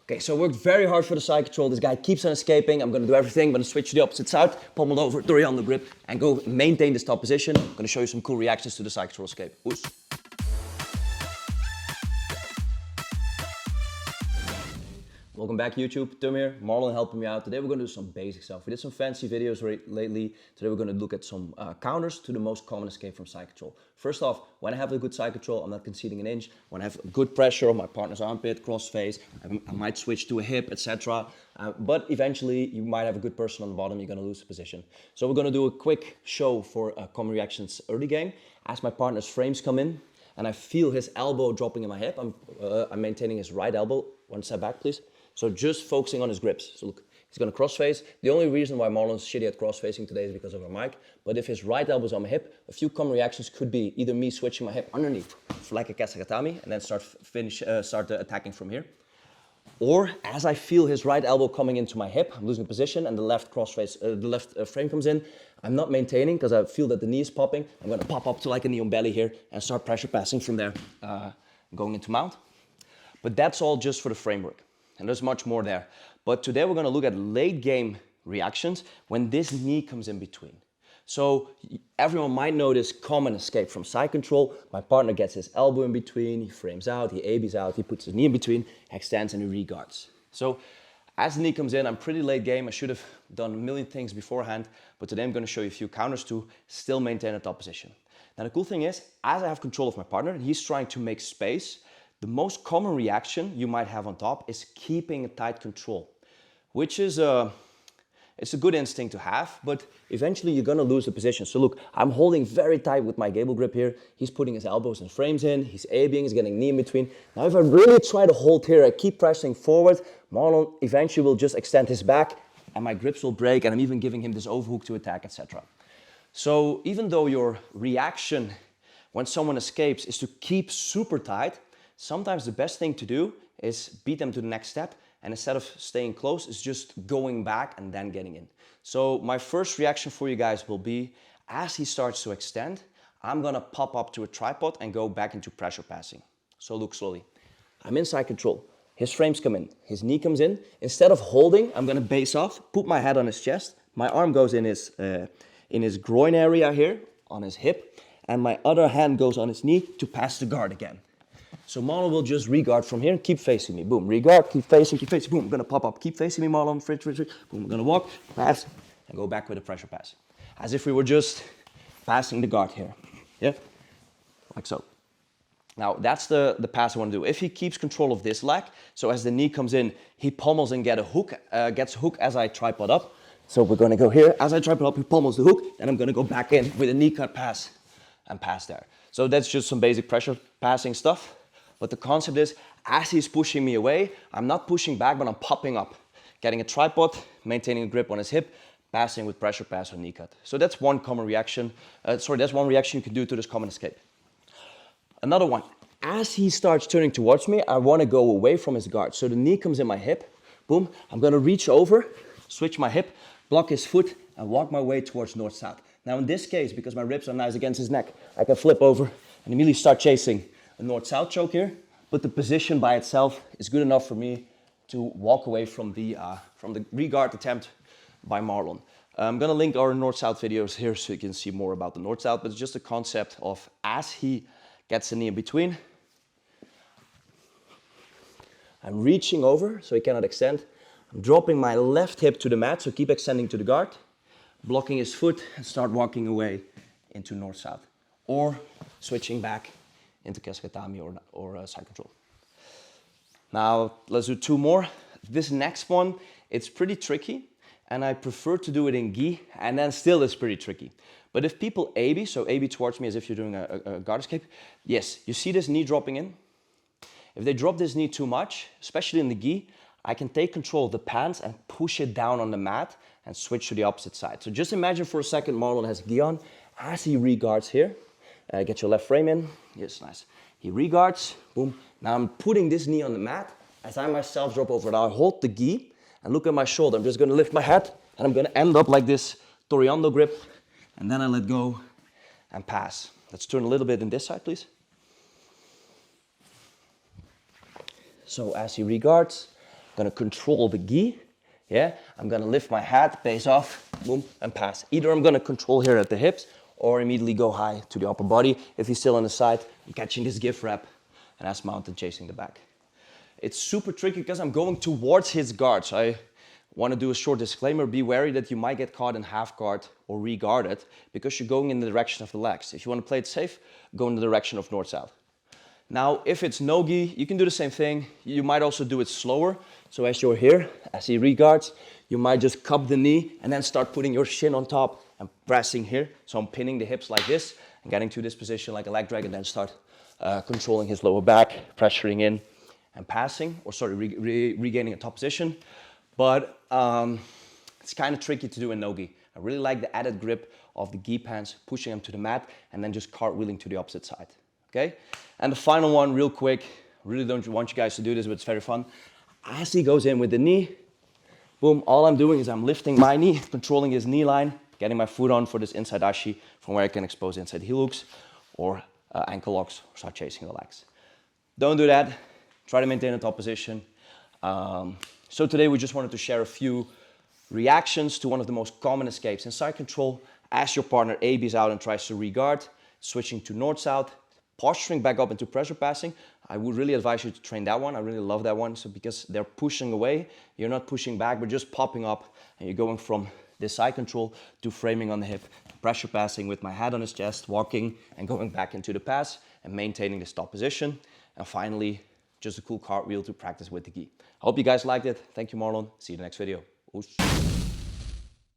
Okay, so I worked very hard for the side control. This guy keeps on escaping. I'm gonna do everything. I'm gonna switch to the opposite side, pommel over, Toriando grip, and go maintain this top position. I'm gonna show you some cool reactions to the side control escape. Oos. Welcome back YouTube, Tum here, Marlon helping me out. Today we're gonna do some basic stuff. We did some fancy videos lately. Today we're gonna look at some counters to the most common escape from side control. First off, when I have a good side control, I'm not conceding an inch. When I have good pressure on my partner's armpit, cross face, I might switch to a hip, etc. But eventually you might have a good person on the bottom, you're gonna lose the position. So we're gonna do a quick show for common reactions early game. As my partner's frames come in, and I feel his elbow dropping in my hip, I'm maintaining his right elbow. One step back, please. So just focusing on his grips. So look, he's gonna cross face. The only reason why Marlon's shitty at cross facing today is because of our mic. But if his right elbow's on my hip, a few common reactions could be either me switching my hip underneath, like a kasagatami, and then start attacking from here. Or as I feel his right elbow coming into my hip, I'm losing position, and the left frame comes in. I'm not maintaining because I feel that the knee is popping. I'm gonna pop up to like a knee on belly here and start pressure passing from there, going into mount. But that's all just for the framework. And there's much more there. But today we're gonna look at late game reactions when this knee comes in between. So everyone might know this common escape from side control. My partner gets his elbow in between, he frames out, he ABs out, he puts his knee in between, extends and he reguards. So as the knee comes in, I'm pretty late game. I should have done a million things beforehand, but today I'm gonna show you a few counters to still maintain a top position. Now the cool thing is, as I have control of my partner and he's trying to make space, the most common reaction you might have on top is keeping a tight control, which is it's a good instinct to have, but eventually you're gonna lose the position. So look, I'm holding very tight with my gable grip here. He's putting his elbows and frames in, he's ABing, he's getting knee in between. Now if I really try to hold here, I keep pressing forward, Marlon eventually will just extend his back and my grips will break and I'm even giving him this overhook to attack, etc. So even though your reaction when someone escapes is to keep super tight, sometimes the best thing to do is beat them to the next step, and instead of staying close, is just going back and then getting in. So my first reaction for you guys will be, as he starts to extend, I'm gonna pop up to a tripod and go back into pressure passing. So look slowly. I'm in side control. His frames come in, his knee comes in. Instead of holding, I'm gonna base off, put my head on his chest, my arm goes in his groin area here, on his hip, and my other hand goes on his knee to pass the guard again. So Marlon will just reguard from here and keep facing me. Boom, reguard, keep facing, boom, I'm gonna pop up, keep facing me, Marlon, fridge, boom, I'm gonna walk, pass, and go back with a pressure pass. As if we were just passing the guard here, yeah? Like so. Now, that's the pass I wanna do. If he keeps control of this leg, so as the knee comes in, he pommels and gets a hook as I tripod up. So we're gonna go here, as I tripod up, he pommels the hook, and I'm gonna go back in with a knee cut pass and pass there. So that's just some basic pressure passing stuff. But the concept is, as he's pushing me away, I'm not pushing back, but I'm popping up. Getting a tripod, maintaining a grip on his hip, passing with pressure pass or knee cut. So that's one common reaction. That's one reaction you can do to this common escape. Another one, as he starts turning towards me, I want to go away from his guard. So the knee comes in my hip, boom, I'm gonna reach over, switch my hip, block his foot, and walk my way towards north-south. Now in this case, because my ribs are nice against his neck, I can flip over and immediately start chasing a north-south choke here, but the position by itself is good enough for me to walk away from the reguard attempt by Marlon. I'm gonna link our north-south videos here so you can see more about the north-south, but it's just a concept of as he gets the knee in between, I'm reaching over so he cannot extend. I'm dropping my left hip to the mat, so keep extending to the guard, blocking his foot and start walking away into north-south, or switching back into kasagatami or side control. Now, let's do two more. This next one, it's pretty tricky, and I prefer to do it in gi, and then still it's pretty tricky. But if people AB, so AB towards me as if you're doing a guard escape, yes, you see this knee dropping in? If they drop this knee too much, especially in the gi, I can take control of the pants and push it down on the mat and switch to the opposite side. So just imagine for a second Marlon has gi on, as he reguards here, get your left frame in. Yes, nice. He reguards, boom. Now I'm putting this knee on the mat as I myself drop over. Now I hold the gi and look at my shoulder. I'm just gonna lift my head and I'm gonna end up like this Toriando grip, and then I let go and pass. Let's turn a little bit in this side, please. So as he reguards, gonna control the gi. Yeah, I'm gonna lift my head, base off, boom, and pass. Either I'm gonna control here at the hips or immediately go high to the upper body. If he's still on the side, I'm catching this give wrap and ass mounted chasing the back. It's super tricky because I'm going towards his guard. So I want to do a short disclaimer. Be wary that you might get caught in half guard or re-guarded because you're going in the direction of the legs. If you want to play it safe, go in the direction of north-south. Now, if it's no-gi, you can do the same thing. You might also do it slower. So as you're here, as he re-guards, you might just cup the knee and then start putting your shin on top and pressing here. So I'm pinning the hips like this and getting to this position like a leg drag and then start controlling his lower back, pressuring in and passing, or sorry, regaining a top position. But it's kind of tricky to do in no-gi. I really like the added grip of the gi pants, pushing them to the mat and then just cartwheeling to the opposite side. Okay? And the final one, real quick, really don't want you guys to do this, but it's very fun. As he goes in with the knee, boom, all I'm doing is I'm lifting my knee, controlling his knee line, getting my foot on for this inside ashi, from where I can expose inside heel hooks or ankle locks, or start chasing the legs. Don't do that. Try to maintain a top position. So today we just wanted to share a few reactions to one of the most common escapes in side control. As your partner ABs out and tries to re-guard, switching to north-south, posturing back up into pressure passing. I would really advise you to train that one. I really love that one. So because they're pushing away, you're not pushing back, but just popping up and you're going from this side control to framing on the hip, pressure passing with my head on his chest, walking and going back into the pass and maintaining the stop position. And finally, just a cool cartwheel to practice with the gi. I hope you guys liked it. Thank you, Marlon. See you in the next video. Oos.